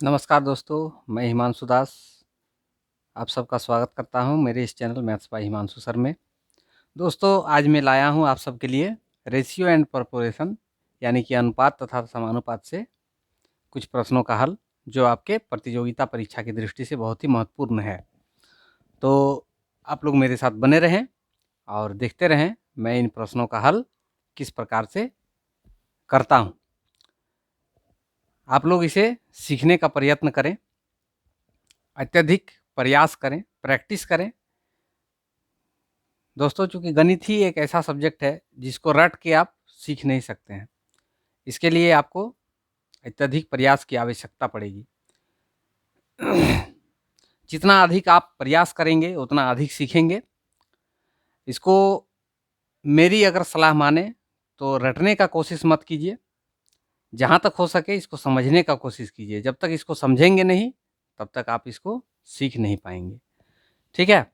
नमस्कार दोस्तों, मैं हिमांशु दास आप सबका स्वागत करता हूं मेरे इस channel maths by Himanshu sir में। दोस्तों, आज मैं लाया हूं आप सबके लिए रेशियो एंड प्रोपोर्शन यानी कि अनुपात तथा समानुपात से कुछ प्रश्नों का हल, जो आपके प्रतियोगिता परीक्षा की दृष्टि से बहुत ही महत्वपूर्ण है। तो आप लोग मेरे साथ बने रहें और देखते रहें मैं इन प्रश्नों का हल किस प्रकार से करता हूँ। आप लोग इसे सीखने का प्रयत्न करें, अत्यधिक प्रयास करें, प्रैक्टिस करें। दोस्तों, चूंकि गणित ही एक ऐसा सब्जेक्ट है जिसको रट के आप सीख नहीं सकते हैं। इसके लिए आपको अत्यधिक प्रयास की आवश्यकता पड़ेगी। जितना अधिक आप प्रयास करेंगे उतना अधिक सीखेंगे। इसको मेरी अगर सलाह माने तो रटने का कोशिश मत कीजिए। जहाँ तक हो सके इसको समझने का कोशिश कीजिए। जब तक इसको समझेंगे नहीं तब तक आप इसको सीख नहीं पाएंगे। ठीक है,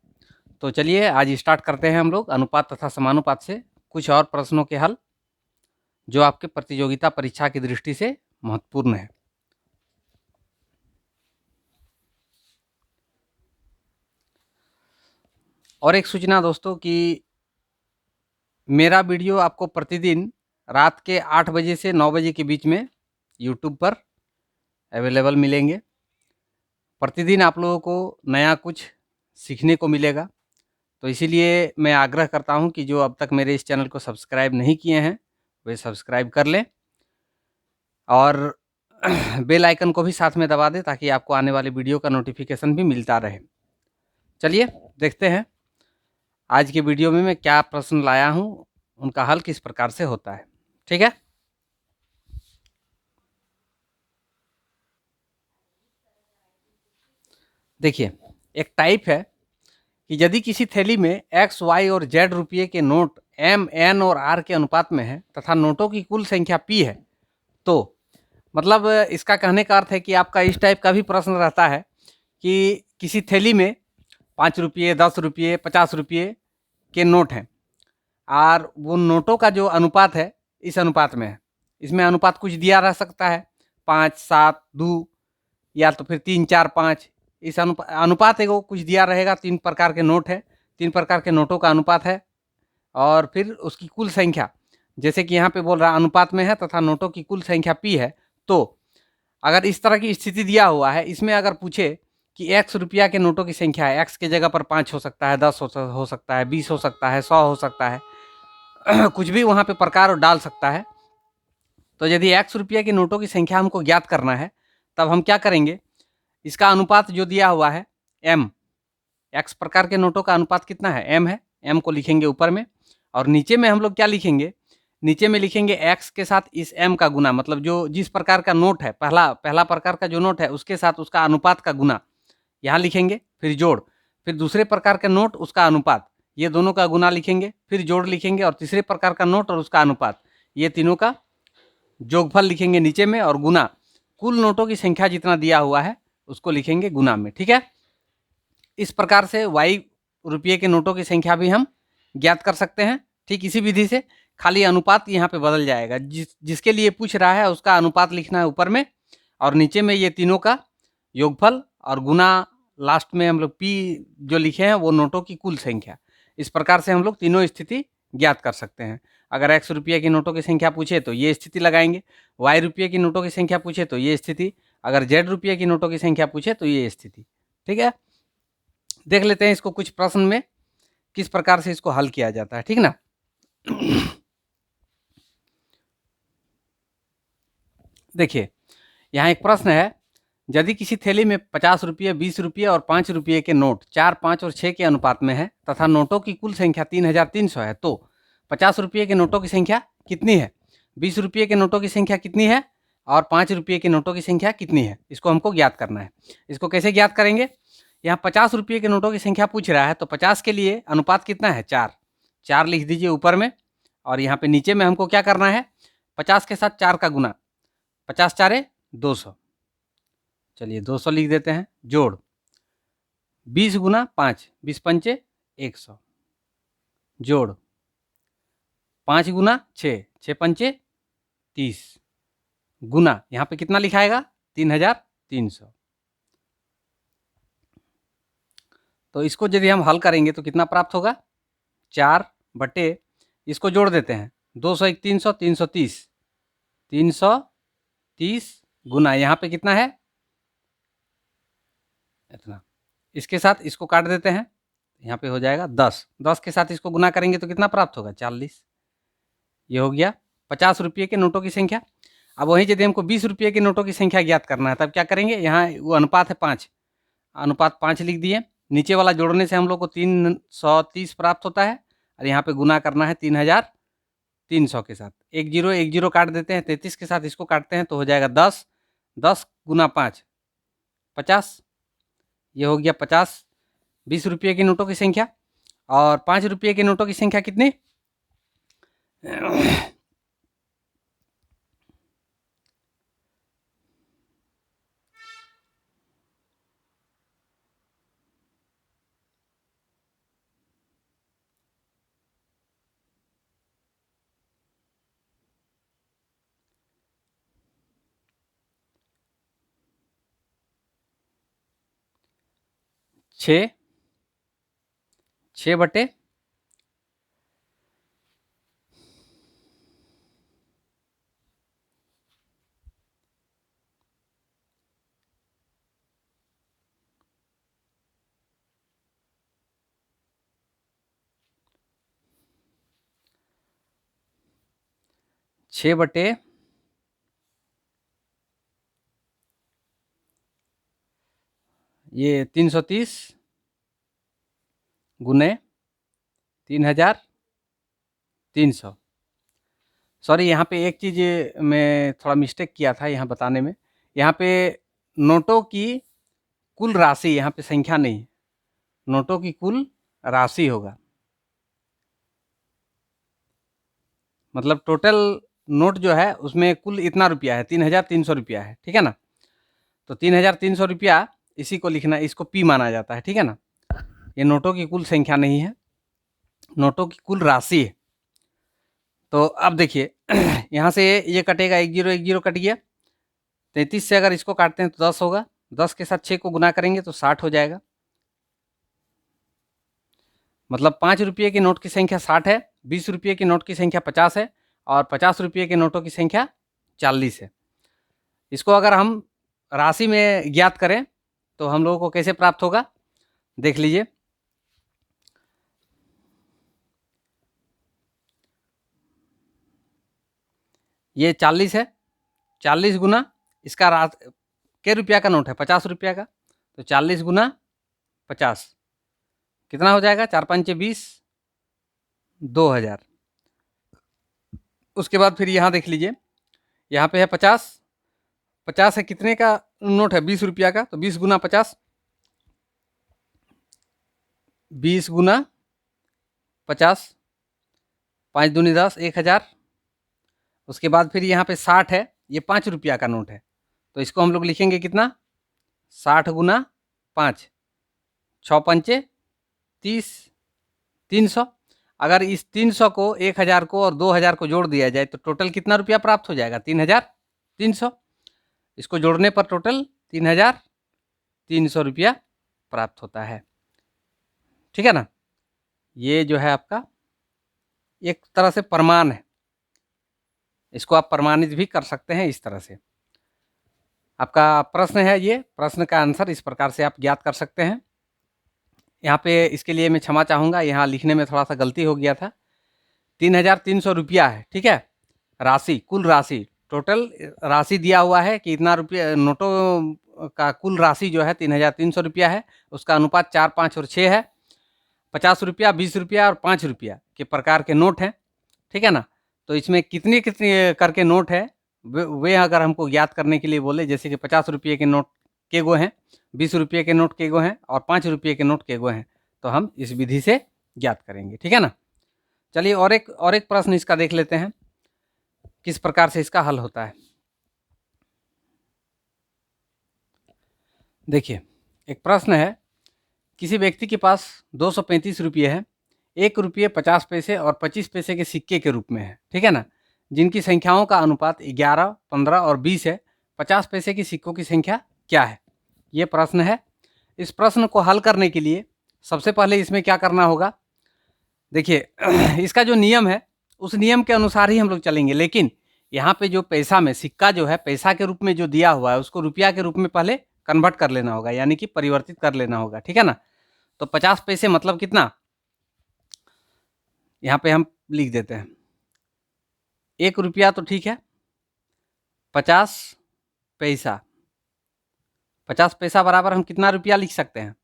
तो चलिए आज स्टार्ट करते हैं हम लोग अनुपात तथा समानुपात से कुछ और प्रश्नों के हल, जो आपके प्रतियोगिता परीक्षा की दृष्टि से महत्वपूर्ण है। और एक सूचना दोस्तों कि मेरा वीडियो आपको प्रतिदिन रात के 8 बजे से 9 बजे के बीच में यूट्यूब पर अवेलेबल मिलेंगे। प्रतिदिन आप लोगों को नया कुछ सीखने को मिलेगा। तो इसीलिए मैं आग्रह करता हूं कि जो अब तक मेरे इस चैनल को सब्सक्राइब नहीं किए हैं वे सब्सक्राइब कर लें और बेल आइकन को भी साथ में दबा दें ताकि आपको आने वाले वीडियो का नोटिफिकेशन भी मिलता रहे। चलिए देखते हैं आज के वीडियो में मैं क्या प्रश्न लाया हूं, उनका हल किस प्रकार से होता है। ठीक है, देखिए एक टाइप है कि यदि किसी थैली में एक्स वाई और जेड रुपये के नोट एम एन और आर के अनुपात में है तथा नोटों की कुल संख्या पी है, तो मतलब इसका कहने का अर्थ है कि आपका इस टाइप का भी प्रश्न रहता है कि किसी थैली में 5 रुपये, 10 रुपये, 50 रुपये के नोट हैं और वो नोटों का जो अनुपात है इस अनुपात में है। इसमें अनुपात कुछ दिया रह सकता है 5-7-2 या तो फिर 3-4-5। इस अनुपात एगो कुछ दिया रहेगा। 3 प्रकार के नोट है, 3 प्रकार के नोटों का अनुपात है और फिर उसकी कुल संख्या, जैसे कि यहाँ पे बोल रहा अनुपात में है तथा नोटों की कुल संख्या पी है। तो अगर इस तरह की स्थिति दिया हुआ है, इसमें अगर पूछे कि एक्स रुपया के नोटों की संख्या है, एक्स की जगह पर 5 हो सकता है, 10 हो सकता है, 20 हो सकता है, 100 हो सकता है, कुछ भी वहाँ पे प्रकार डाल सकता है। तो यदि एक्स रुपये की नोटों की संख्या हमको ज्ञात करना है तब हम क्या करेंगे, इसका अनुपात जो दिया हुआ है एम, एक्स प्रकार के नोटों का अनुपात कितना है, एम है, एम को लिखेंगे ऊपर में और नीचे में हम लोग क्या लिखेंगे, नीचे में लिखेंगे एक्स के साथ इस एम का गुना, मतलब जो जिस प्रकार का नोट है, पहला प्रकार का जो नोट है उसके साथ उसका अनुपात का गुना यहाँ लिखेंगे, फिर जोड़, फिर दूसरे प्रकार का नोट उसका अनुपात, ये दोनों का गुना लिखेंगे, फिर जोड़ लिखेंगे और तीसरे प्रकार का नोट और उसका अनुपात, ये तीनों का जोगफल लिखेंगे नीचे में और गुना कुल नोटों की संख्या जितना दिया हुआ है उसको लिखेंगे गुना में। ठीक है, इस प्रकार से वाई रुपये के नोटों की संख्या भी हम ज्ञात कर सकते हैं। ठीक इसी विधि से, खाली अनुपात यहाँ पे बदल जाएगा। जिसके लिए पूछ रहा है उसका अनुपात लिखना है ऊपर में और नीचे में ये तीनों का योगफल और गुना लास्ट में हम लोग पी जो लिखे हैं वो नोटों की कुल संख्या। इस प्रकार से हम लोग तीनों स्थिति ज्ञात कर सकते हैं। अगर एक्स रुपये की नोटों की संख्या पूछे तो ये स्थिति लगाएंगे, वाई रुपये की नोटों की संख्या पूछे तो ये स्थिति, अगर जेड रुपये की नोटों की संख्या पूछे तो ये स्थिति। ठीक है, देख लेते हैं इसको कुछ प्रश्न में किस प्रकार से इसको हल किया जाता है। ठीक ना, देखिए यहाँ एक प्रश्न है, यदि किसी थैली में 50 रुपये, 20 रुपये और 5 रुपये के नोट 4, 5 और 6 के अनुपात में है तथा नोटों की कुल संख्या 3300 है, तो 50 रुपये के नोटों की संख्या कितनी है, 20 रुपये के नोटों की संख्या कितनी है और 5 रुपये के नोटों की संख्या कितनी है, इसको हमको ज्ञात करना है। इसको कैसे ज्ञात करेंगे, यहाँ 50 रुपये के नोटों की संख्या पूछ रहा है तो 50 के लिए अनुपात कितना है, 4, 4 लिख दीजिए ऊपर में और यहाँ पे नीचे में हमको क्या करना है, 50 के साथ 4 का गुना, 50 4 200, चलिए 200 लिख देते हैं, जोड़ 20 गुना 5, 20 पंचे 100, जोड़ 5 गुना 6, 6 पंचे 30, गुना यहाँ पे कितना लिखाएगा 3000 300। तो इसको यदि हम हल करेंगे तो कितना प्राप्त होगा? 4 बटे, इसको जोड़ देते हैं, 200 1 300, 330, 330 गुना यहाँ पे कितना है? इतना। इसके साथ इसको काट देते हैं, यहाँ पे हो जाएगा 10। 10 के साथ इसको गुना करेंगे तो कितना प्राप्त होगा? 40। ये हो गया 50 रुपये के नोटों की संख्या। अब वहीं यदि हमको 20 रुपये के नोटों की संख्या ज्ञात करना है, तब क्या करेंगे? यहाँ वो अनुपात है 5, अनुपात 5 लिख दिए। नीचे वाला जोड़ने से हम लोग को 330 प्राप्त होता है, और यहाँ पे गुना करना है 3300 के साथ। 1 जीरो 1 जीरो काट देते हैं, 33 के साथ इसको काटते हैं तो हो जाएगा 10। 10 गुना 5 50। ये हो गया 50 20 रुपये के नोटों की संख्या। और 5 रुपये के नोटों की संख्या कितनी? 6 बटे 6 बटे ये 330 गुने 3300। सॉरी, यहाँ पे एक चीज़ मैं थोड़ा मिस्टेक किया था यहाँ बताने में। यहाँ पे नोटों की कुल राशि, यहाँ पे संख्या नहीं, नोटों की कुल राशि होगा। मतलब टोटल नोट जो है उसमें कुल इतना रुपया है, 3300 रुपया है, ठीक है ना। तो 3300 रुपया इसी को लिखना, इसको पी माना जाता है, ठीक है ना। ये नोटों की कुल संख्या नहीं है, नोटों की कुल राशि है। तो अब देखिए यहाँ से ये कटेगा, 1 जीरो 1 जीरो कट गया। 33 से अगर इसको काटते हैं तो 10 होगा। 10 के साथ 6 को गुना करेंगे तो 60 हो जाएगा। मतलब 5 रुपये के नोट की संख्या 60 है, 20 रुपये के नोट की संख्या 50 है, और 50 रुपये के नोटों की संख्या 40 है। इसको अगर हम राशि में ज्ञात करें तो हम लोगों को कैसे प्राप्त होगा? देख लीजिए, ये 40 है, 40 गुना इसका के रुपया का नोट है? 50 रुपया का। तो 40 गुना 50 कितना हो जाएगा? 4 5 20, 2000। उसके बाद फिर यहाँ देख लीजिए, यहाँ पे है 50। 50 है कितने का नोट है? 20 रुपया का। तो 20 गुना 50, 20 गुना 50, 5 दूनी 10, 1000। उसके बाद फिर यहाँ पे 60 है, ये 5 रुपया का नोट है। तो इसको हम लोग लिखेंगे कितना? 60 गुना 5, 6 पंचे 30, 300। अगर इस 300 को, 1000 को और 2000 को जोड़ दिया जाए तो टोटल कितना रुपया प्राप्त हो जाएगा? 3300। इसको जोड़ने पर टोटल 3300 रुपया प्राप्त होता है, ठीक है ना। ये जो है आपका एक तरह से प्रमाण है, इसको आप प्रमाणित भी कर सकते हैं इस तरह से। आपका प्रश्न है, ये प्रश्न का आंसर इस प्रकार से आप ज्ञात कर सकते हैं। यहाँ पे इसके लिए मैं क्षमा चाहूँगा, यहाँ लिखने में थोड़ा सा गलती हो गया था। 3300 रुपया है, ठीक है, राशि, कुल राशि, टोटल राशि दिया हुआ है कि इतना रुपया, नोटों का कुल राशि जो है 3300 रुपया है। उसका अनुपात 4 5 और 6 है। 50 रुपया, 20 रुपया और 5 रुपया के प्रकार के नोट हैं, ठीक है ना। तो इसमें कितनी कितनी करके नोट है वे अगर हमको ज्ञात करने के लिए बोले, जैसे कि 50 रुपये के नोट के गो हैं, 20 रुपये के नोट के गो हैं और 5 रुपये के नोट के गो हैं, तो हम इस विधि से ज्ञात करेंगे, ठीक है ना। चलिए और एक प्रश्न इसका देख लेते हैं, किस प्रकार से इसका हल होता है। देखिए, एक प्रश्न है, किसी व्यक्ति के पास 235 रुपये है, 1 रुपये 50 पैसे और 25 पैसे के सिक्के के रूप में है, ठीक है ना, जिनकी संख्याओं का अनुपात 11, 15 और 20 है। 50 पैसे की सिक्कों की संख्या क्या है, ये प्रश्न है। इस प्रश्न को हल करने के लिए सबसे पहले इसमें क्या करना होगा, देखिए इसका जो नियम है उस नियम के अनुसार ही हम लोग चलेंगे, लेकिन यहाँ पे जो पैसा में सिक्का जो है पैसा के रूप में जो दिया हुआ है उसको रुपया के रूप में पहले कन्वर्ट कर लेना होगा, यानी कि परिवर्तित कर लेना होगा, ठीक है ना। तो 50 पैसे मतलब कितना, यहाँ पे हम लिख देते हैं 1 रुपया, तो ठीक है 50 पैसा, 50 पैसा बराबर हम कितना रुपया लिख सकते हैं,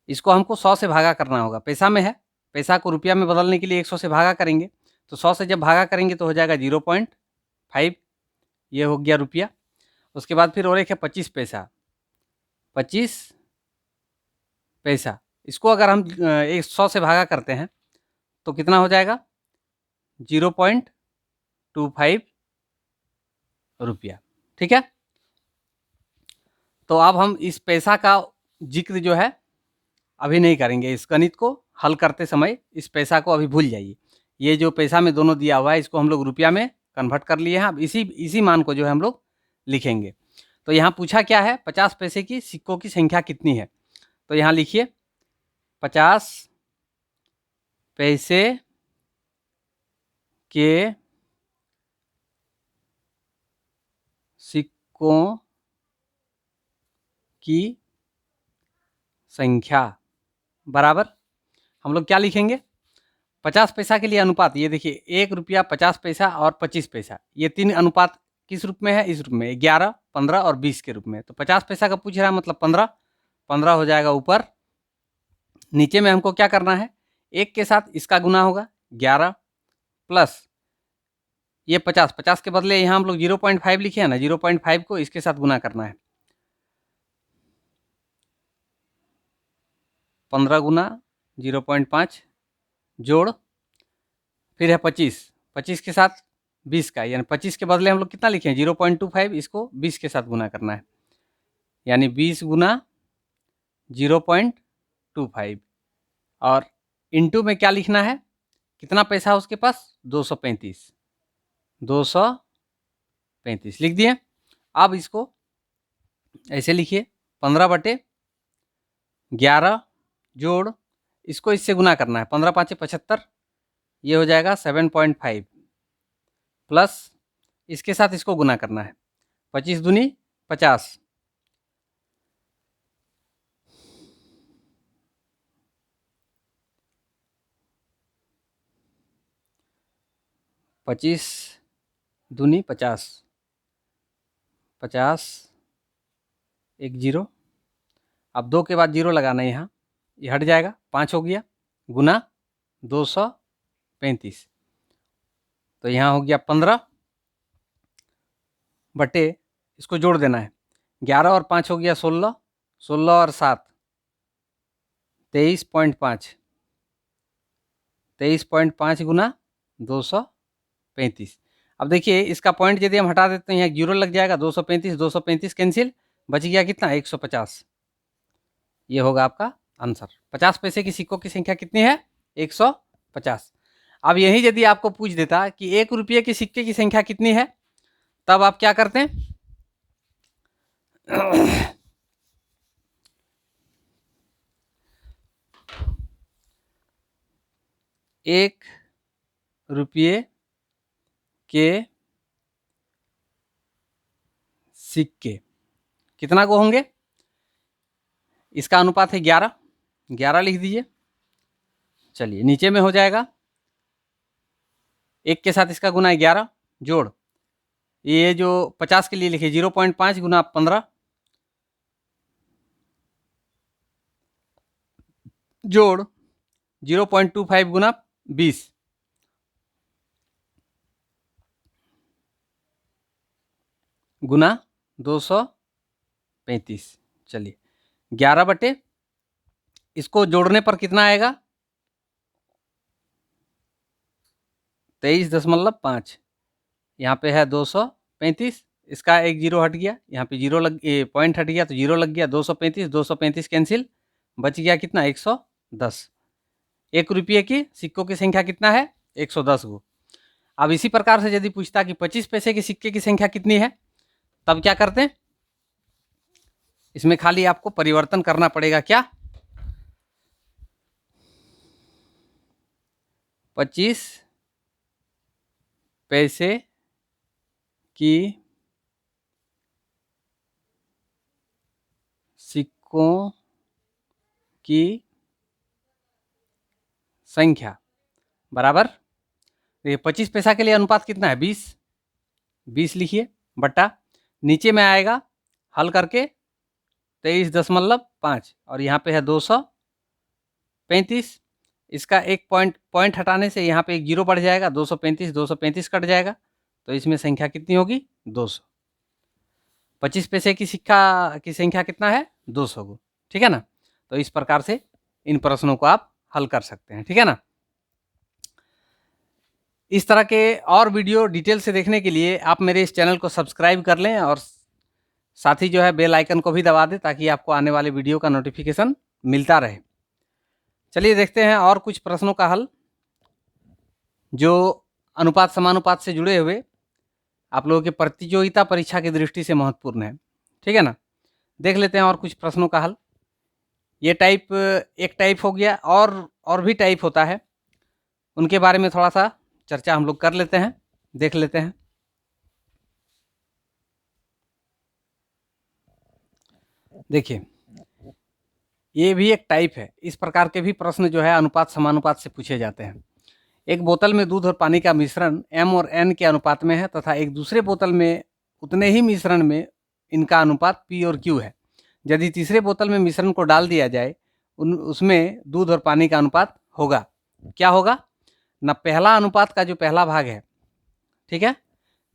इसको हमको 100 से भागा करना होगा, पैसा में है, पैसा को रुपया में बदलने के लिए 100 से भागा करेंगे, तो 100 से जब भागा करेंगे तो हो जाएगा 0.5, ये हो गया रुपया। उसके बाद फिर और एक है 25 पैसा, 25 पैसा, इसको अगर हम 100 से भागा करते हैं तो कितना हो जाएगा 0.25 रुपया, ठीक है। तो अब हम इस पैसा का जिक्र जो है अभी नहीं करेंगे, इस गणित को हल करते समय इस पैसा को अभी भूल जाइए। ये जो पैसा में दोनों दिया हुआ है इसको हम लोग रुपया में कन्वर्ट कर लिए हैं, अब इसी मान को जो है हम लोग लिखेंगे। तो यहाँ पूछा क्या है, 50 पैसे की सिक्कों की संख्या कितनी है, तो यहाँ लिखिए 50 पैसे के सिक्कों की संख्या बराबर हम लोग क्या लिखेंगे, 50 पैसा के लिए अनुपात, ये देखिए 1 रुपया 50 पैसा और 25 पैसा, ये 3 अनुपात किस रूप में है, इस रूप में 11, 15 और 20 के रूप में। तो 50 पैसा का पूछ रहा है मतलब 15, 15 हो जाएगा ऊपर, नीचे में हमको क्या करना है, 1 के साथ इसका गुना होगा 11 प्लस ये 50, 50 के बदले यहाँ हम लोग 0.5 लिखे हैं ना, 0.5 को इसके साथ गुना करना है, 15 गुना 0.5 जोड़, फिर है 25, 25 के साथ 20 का, यानी 25 के बदले हम लोग कितना लिखे हैं 0.25, इसको 20 के साथ गुना करना है, यानी 20 गुना 0.25, और इनटू में क्या लिखना है, कितना पैसा है उसके पास 235, 235 लिख दिए। अब इसको ऐसे लिखिए 15/11 जोड़, इसको इससे गुना करना है, 15 5 75, ये हो जाएगा 7.5 प्लस इसके साथ इसको गुना करना है, 25 दूनी 50, 25 दूनी 50, 50 एक 0, अब 2 के बाद 0 लगाना है यहाँ, ये हट जाएगा, 5 हो गया गुना 235, तो यहाँ हो गया 15 बटे, इसको जोड़ देना है, 11 और 5 हो गया 16, 16 और 7 23.5, 23.5 गुना 235। अब देखिए इसका पॉइंट यदि हम हटा देते हैं यहाँ 0 लग जाएगा, 235 235 कैंसिल, बच गया कितना 150, ये होगा आपका आंसर। 50 पैसे की सिक्कों की संख्या कितनी है 150। अब यही यदि आपको पूछ देता कि 1 रुपये के सिक्के की संख्या कितनी है, तब आप क्या करते हैं एक रुपये के सिक्के कितना को होंगे, इसका अनुपात है 11, 11 लिख दीजिए। चलिए नीचे में हो जाएगा 1 के साथ इसका गुना है 11 जोड़, ये जो 50 के लिए लिखे 0.5 गुना 15 जोड़ 0.25 गुना 20, गुना 235। चलिए 11 बटे, इसको जोड़ने पर कितना आएगा 23.5, यहाँ पे है 235, इसका एक 0 हट गया, यहाँ पे 0 लग पॉइंट हट गया तो 0 लग गया, 235 235 कैंसिल, बच गया कितना 110। 1 रुपये की सिक्कों की संख्या कितना है 110 गो। अब इसी प्रकार से यदि पूछता कि 25 पैसे के सिक्के की संख्या कितनी है, तब क्या करते हैं, इसमें खाली आपको परिवर्तन करना पड़ेगा, क्या 25 पैसे की सिक्कों की संख्या बराबर, ये 25 पैसा के लिए अनुपात कितना है 20 लिखिए, बट्टा नीचे में आएगा हल करके 23.5 और यहाँ पे है 235। इसका एक पॉइंट हटाने से यहाँ पे एक जीरो बढ़ जाएगा, 235 कट जाएगा, तो इसमें संख्या कितनी होगी 200। 25 पैसे की सिक्का की संख्या कितना है 200 को, ठीक है ना। तो इस प्रकार से इन प्रश्नों को आप हल कर सकते हैं, ठीक है ना। इस तरह के और वीडियो डिटेल से देखने के लिए आप मेरे इस चैनल को सब्सक्राइब कर लें और साथ ही जो है बेल आइकन को भी दबा दें ताकि आपको आने वाले वीडियो का नोटिफिकेशन मिलता रहे। चलिए देखते हैं और कुछ प्रश्नों का हल जो अनुपात समानुपात से जुड़े हुए आप लोगों के प्रतियोगिता परीक्षा की दृष्टि से महत्वपूर्ण है, ठीक है ना। देख लेते हैं और कुछ प्रश्नों का हल। ये एक टाइप हो गया, और भी टाइप होता है, उनके बारे में थोड़ा सा चर्चा हम लोग कर लेते हैं, देख लेते हैं। देखिए ये भी एक टाइप है, इस प्रकार के भी प्रश्न जो है अनुपात समानुपात से पूछे जाते हैं। एक बोतल में दूध और पानी का मिश्रण m और n के अनुपात में है तथा एक दूसरे बोतल में उतने ही मिश्रण में इनका अनुपात p और q है। यदि तीसरे बोतल में मिश्रण को डाल दिया जाए उसमें दूध और पानी का अनुपात होगा, क्या होगा ना, पहला अनुपात का जो पहला भाग है, ठीक है,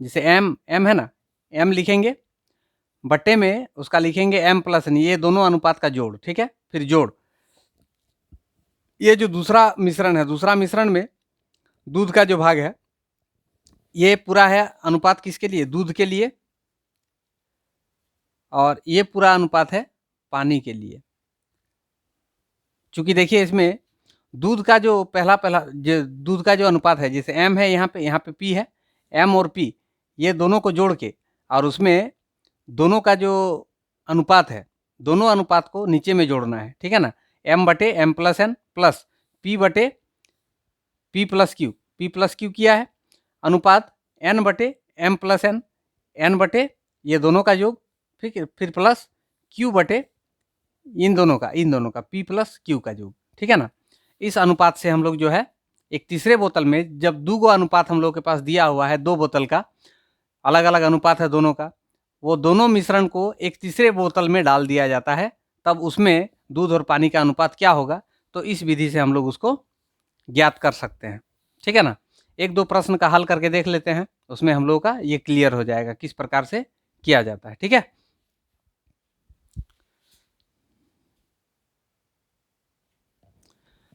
जैसे m है ना, m लिखेंगे, बट्टे में उसका लिखेंगे m प्लस n, ये दोनों अनुपात का जोड़, ठीक है, फिर जोड़ ये जो दूसरा मिश्रण है, दूसरा मिश्रण में दूध का जो भाग है ये पूरा है अनुपात किसके लिए, दूध के लिए, और ये पूरा अनुपात है पानी के लिए। चूंकि देखिए इसमें दूध का जो दूध का जो अनुपात है, जैसे m है, यहाँ पे p है, m और p ये दोनों को जोड़ के, और उसमें दोनों का जो अनुपात है, दोनों अनुपात को नीचे में जोड़ना है, ठीक है ना। m बटे m plus n plus p बटे p प्लस q किया है, अनुपात n बटे m प्लस n बटे ये दोनों का योग, फिर प्लस q बटे इन दोनों का p प्लस q का योग, ठीक है ना। इस अनुपात से हम लोग जो है एक तीसरे बोतल में, जब दो अनुपात हम लोग के पास दिया हुआ है, दो बोतल का अलग अलग अनुपात है दोनों का, वो दोनों मिश्रण को एक तीसरे बोतल में डाल दिया जाता है, तब उसमें दूध और पानी का अनुपात क्या होगा, तो इस विधि से हम लोग उसको ज्ञात कर सकते हैं, ठीक है ना। एक दो प्रश्न का हल करके देख लेते हैं, उसमें हम लोगों का ये क्लियर हो जाएगा किस प्रकार से किया जाता है, ठीक है।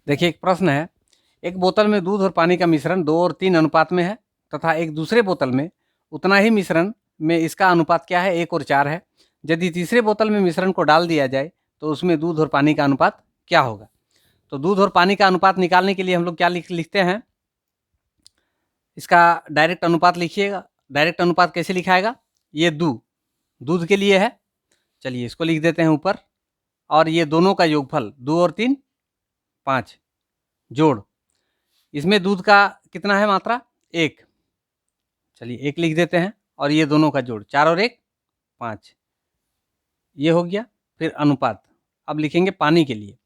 देखिए एक प्रश्न है, एक बोतल में दूध और पानी का मिश्रण 2 और 3 अनुपात में है तथा एक दूसरे बोतल में उतना ही मिश्रण में इसका अनुपात क्या है 1 और 4 है। यदि तीसरे बोतल में मिश्रण को डाल दिया जाए तो उसमें दूध और पानी का अनुपात क्या होगा। तो दूध और पानी का अनुपात निकालने के लिए हम लोग क्या लिखते हैं, इसका डायरेक्ट अनुपात लिखिएगा। डायरेक्ट अनुपात कैसे लिखाएगा, ये दूध के लिए है, चलिए इसको लिख देते हैं ऊपर, और ये दोनों का योगफल 2 और 3 5 जोड़, इसमें दूध का कितना है मात्रा 1, चलिए 1 लिख देते हैं, और ये दोनों का जोड़ 4 और 1 5, ये हो गया। फिर अनुपात अब लिखेंगे पानी के लिए,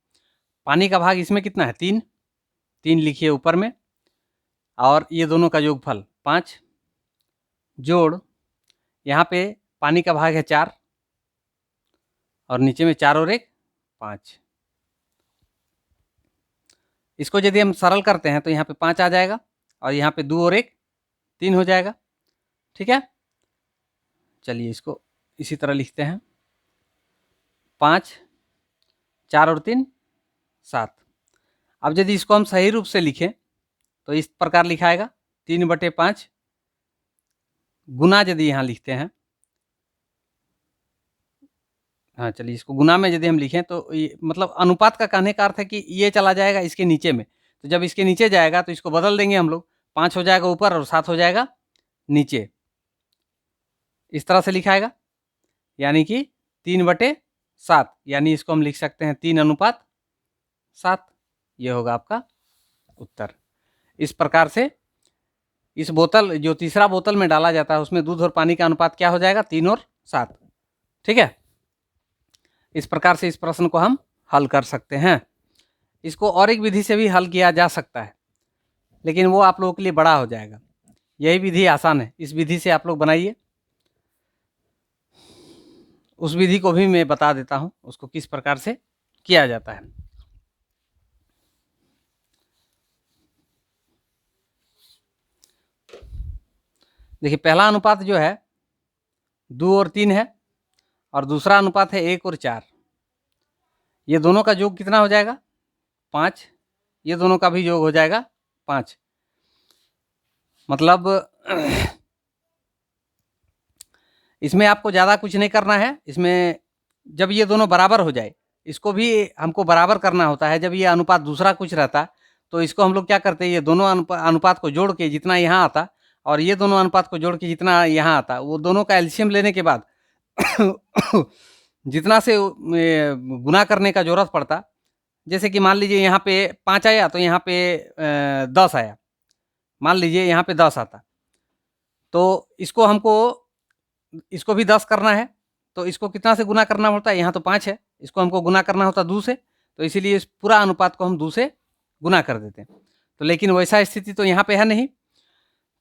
पानी का भाग इसमें कितना है 3 लिखिए ऊपर में, और ये दोनों का योगफल 5 जोड़, यहाँ पे पानी का भाग है 4 और नीचे में 4 और 1 5। इसको यदि हम सरल करते हैं तो यहाँ पे 5 आ जाएगा और यहाँ पे 2 और 1 3 हो जाएगा, ठीक है। चलिए इसको इसी तरह लिखते हैं, 5 4 और 3 7। अब यदि इसको हम सही रूप से लिखें तो इस प्रकार लिखाएगा 3/5 गुना, यदि यहाँ लिखते हैं, हाँ चलिए इसको गुना में यदि हम लिखें तो ये मतलब अनुपात का कहने का अर्थ है कि ये चला जाएगा इसके नीचे में, तो जब इसके नीचे जाएगा तो इसको बदल देंगे हम लोग, 5 हो जाएगा ऊपर और 7 हो जाएगा नीचे, इस तरह से लिखाएगा। यानी कि 3/7, यानी इसको हम लिख सकते हैं 3:7। ये होगा आपका उत्तर। इस प्रकार से इस बोतल, जो तीसरा बोतल में डाला जाता है, उसमें दूध और पानी का अनुपात क्या हो जाएगा? 3:7। ठीक है, इस प्रकार से इस प्रश्न को हम हल कर सकते हैं। इसको और एक विधि से भी हल किया जा सकता है, लेकिन वो आप लोगों के लिए बड़ा हो जाएगा। यही विधि आसान है, इस विधि से आप लोग बनाइए। उस विधि को भी मैं बता देता हूं, उसको किस प्रकार से किया जाता है। देखिए, पहला अनुपात जो है 2 और 3 है, और दूसरा अनुपात है 1 और 4। ये दोनों का योग कितना हो जाएगा? 5। ये दोनों का भी योग हो जाएगा 5। मतलब इसमें आपको ज़्यादा कुछ नहीं करना है। इसमें जब ये दोनों बराबर हो जाए, इसको भी हमको बराबर करना होता है। जब ये अनुपात दूसरा कुछ रहता, तो इसको हम लोग क्या करते हैं, ये दोनों अनुपात को जोड़ के जितना यहाँ आता, और ये दोनों अनुपात को जोड़ के जितना यहाँ आता, वो दोनों का एलसीएम लेने के बाद जितना से गुना करने का जरूरत पड़ता, जैसे कि मान लीजिए यहाँ पे 5 आया, तो यहाँ पे 10 आया। मान लीजिए यहाँ पे 10 आता, तो इसको भी 10 करना है, तो इसको कितना से गुना करना होता है? यहाँ तो 5 है, इसको हमको गुना करना होता 2 से, तो इसीलिए इस पूरा अनुपात को हम 2 से गुना कर देते हैं। तो लेकिन वैसा स्थिति तो यहाँ पे है नहीं।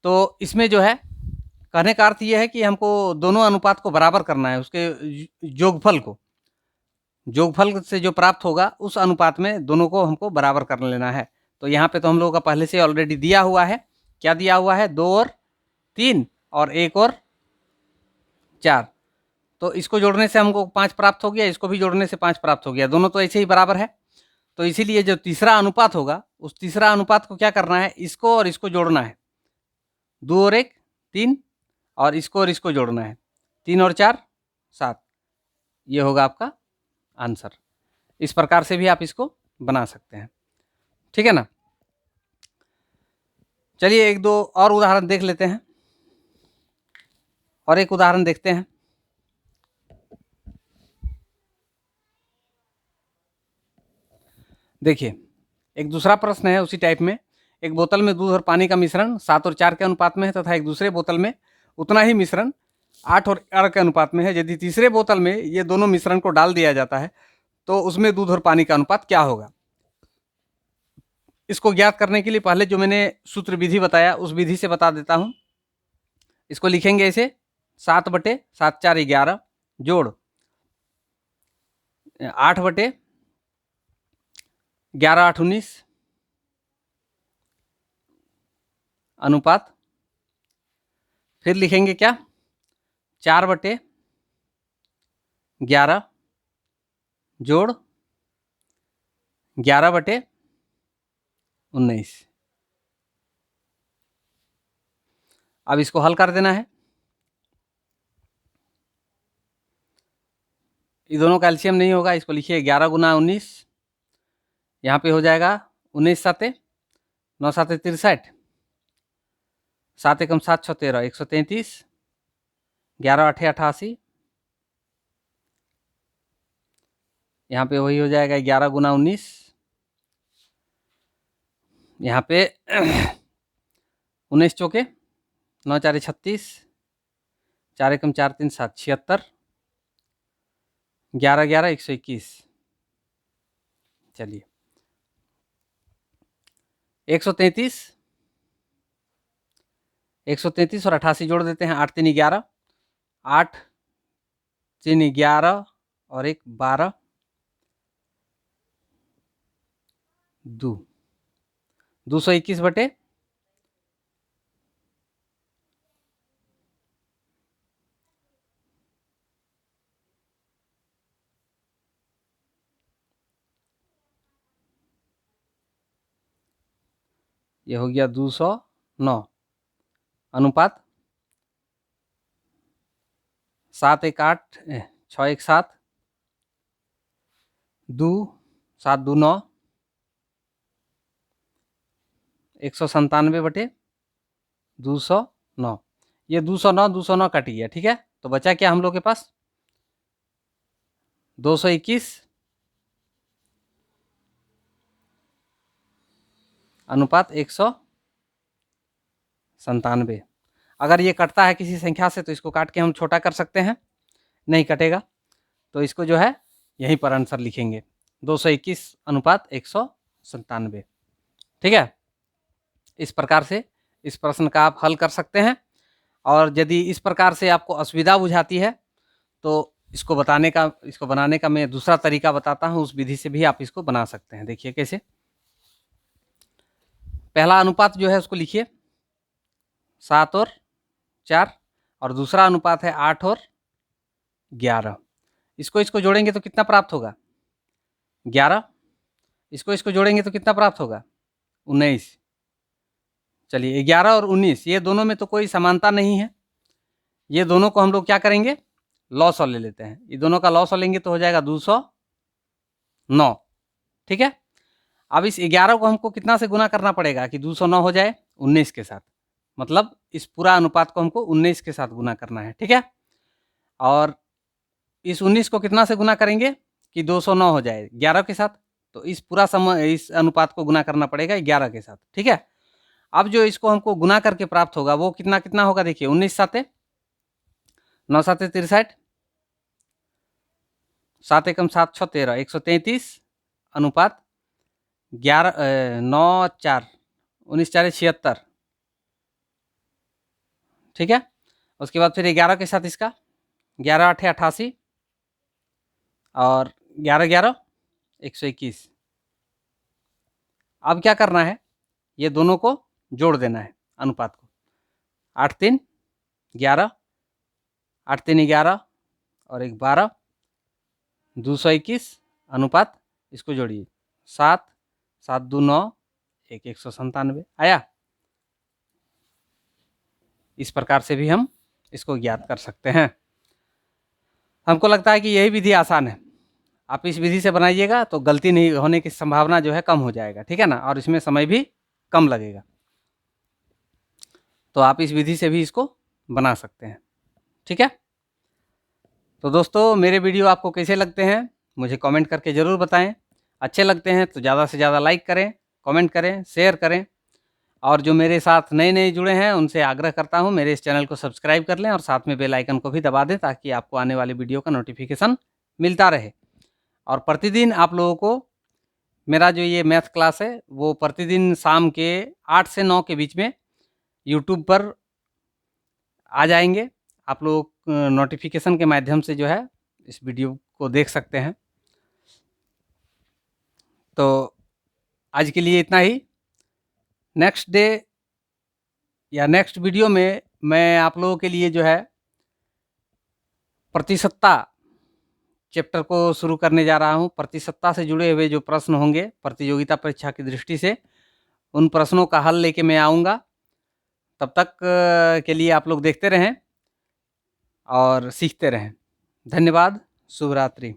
तो इसमें जो है, कहने का अर्थ ये है कि हमको दोनों अनुपात को बराबर करना है, उसके योगफल से जो प्राप्त होगा उस अनुपात में दोनों को हमको बराबर कर लेना है। तो यहाँ पे तो हम लोगों का पहले से ऑलरेडी दिया हुआ है। क्या दिया हुआ है? 2 और 3 और 1 और 4। तो इसको जोड़ने से हमको 5 प्राप्त हो गया, इसको भी जोड़ने से 5 प्राप्त हो गया, दोनों तो ऐसे ही बराबर है। तो इसीलिए जो तीसरा अनुपात होगा, उस तीसरा अनुपात को क्या करना है? इसको और इसको जोड़ना है। 2 और 1 3, और इसको जोड़ना है। 3 और 4 7। ये होगा आपका आंसर। इस प्रकार से भी आप इसको बना सकते हैं। ठीक है ना? चलिए एक दो और उदाहरण देख लेते हैं, और एक उदाहरण देखते हैं। देखिए, एक दूसरा प्रश्न है उसी टाइप में। एक बोतल में दूध और पानी का मिश्रण 7 और 4 के अनुपात में है, तथा एक दूसरे बोतल में उतना ही मिश्रण 8 और 4 के अनुपात में है। यदि तीसरे बोतल में ये दोनों मिश्रण को डाल दिया जाता है, तो उसमें दूध और पानी का अनुपात क्या होगा? इसको ज्ञात करने के लिए पहले जो मैंने सूत्र विधि बताया, उस विधि से बता देता हूं। इसको लिखेंगे ऐसे: 7/7 4 11 जोड़ 8/11 8 19 अनुपात। फिर लिखेंगे क्या? 4/11 जोड़ 11/19। अब इसको हल कर देना है। ये दोनों का एलसीएम नहीं होगा, इसको लिखिए 11 गुना 19। यहाँ पे हो जाएगा 19 7 9 7 63, 7 एकम 7 6 13 133, 11 8 88। यहाँ पे वही हो जाएगा 11 गुना 19। यहाँ पे 19 चौके 9 4 36, 4 एकम 4 3 7 76, 11 11 121। चलिए 133 और 88 जोड़ देते हैं। 8 3 11, 8 3 11 और 1 12 2 221 बटे ये हो गया 209 अनुपात 7 1 8 6 1 7 2 7 2 9 197 बटे 209। ये 209 कट गया। ठीक है, तो बचा क्या हम लोग के पास? 221 अनुपात 197। अगर ये कटता है किसी संख्या से तो इसको काट के हम छोटा कर सकते हैं, नहीं कटेगा तो इसको जो है यहीं पर आंसर लिखेंगे 221 अनुपात 197। ठीक है, इस प्रकार से इस प्रश्न का आप हल कर सकते हैं। और यदि इस प्रकार से आपको असुविधा बुझाती है तो इसको बनाने का मैं दूसरा तरीका बताता हूं, उस विधि से भी आप इसको बना सकते हैं। देखिए कैसे। पहला अनुपात जो है उसको लिखिए 7 और 4, और दूसरा अनुपात है 8 और 11। इसको जोड़ेंगे तो कितना प्राप्त होगा? 11। इसको जोड़ेंगे तो कितना प्राप्त होगा? 19। चलिए 11 और 19 ये दोनों में तो कोई समानता नहीं है, ये दोनों को हम लोग क्या करेंगे? लॉस ले लेते हैं। ये दोनों का लॉस लेंगे तो हो जाएगा 209। ठीक है, अब इस 11 को हमको कितना से गुना करना पड़ेगा कि 209 हो जाए? 19 के साथ। मतलब इस पूरा अनुपात को हमको 19 के साथ गुना करना है। ठीक है, और इस 19 को कितना से गुना करेंगे कि 209 हो जाए 11 के साथ? तो इस पूरा इस अनुपात को गुना करना पड़ेगा 11 के साथ। ठीक है, अब जो इसको हमको गुना करके प्राप्त होगा वो कितना कितना होगा? देखिए 19 साते 9 साते 63, 7 एकम 7 6 13, 133 अनुपात 11 9 4 19 4 76। ठीक है, उसके बाद फिर 11 के साथ इसका 11 8 88 और 11 11 121। अब क्या करना है? ये दोनों को जोड़ देना है अनुपात को। 8 3 11, 8 3 11 और 1 12, 221 अनुपात इसको जोड़िए 7 7 2 9 1 197 आया। इस प्रकार से भी हम इसको ज्ञात कर सकते हैं। हमको लगता है कि यही विधि आसान है, आप इस विधि से बनाइएगा तो गलती नहीं होने की संभावना जो है कम हो जाएगा। ठीक है ना, और इसमें समय भी कम लगेगा। तो आप इस विधि से भी इसको बना सकते हैं। ठीक है, तो दोस्तों मेरे वीडियो आपको कैसे लगते हैं मुझे कमेंट करके ज़रूर बताएं। अच्छे लगते हैं तो ज़्यादा से ज़्यादा लाइक करें, कमेंट करें, शेयर करें। और जो मेरे साथ नए जुड़े हैं उनसे आग्रह करता हूं मेरे इस चैनल को सब्सक्राइब कर लें और साथ में बेल आइकन को भी दबा दें ताकि आपको आने वाली वीडियो का नोटिफिकेशन मिलता रहे। और प्रतिदिन आप लोगों को मेरा जो ये मैथ क्लास है वो प्रतिदिन शाम के 8 से 9 के बीच में यूट्यूब पर आ जाएंगे। आप लोग नोटिफिकेशन के माध्यम से जो है इस वीडियो को देख सकते हैं। तो आज के लिए इतना ही। नेक्स्ट डे या नेक्स्ट वीडियो में मैं आप लोगों के लिए जो है प्रतिशतता चैप्टर को शुरू करने जा रहा हूं। प्रतिशतता से जुड़े हुए जो प्रश्न होंगे प्रतियोगिता परीक्षा की दृष्टि से, उन प्रश्नों का हल लेके मैं आऊँगा। तब तक के लिए आप लोग देखते रहें और सीखते रहें। धन्यवाद, शुभ रात्रि।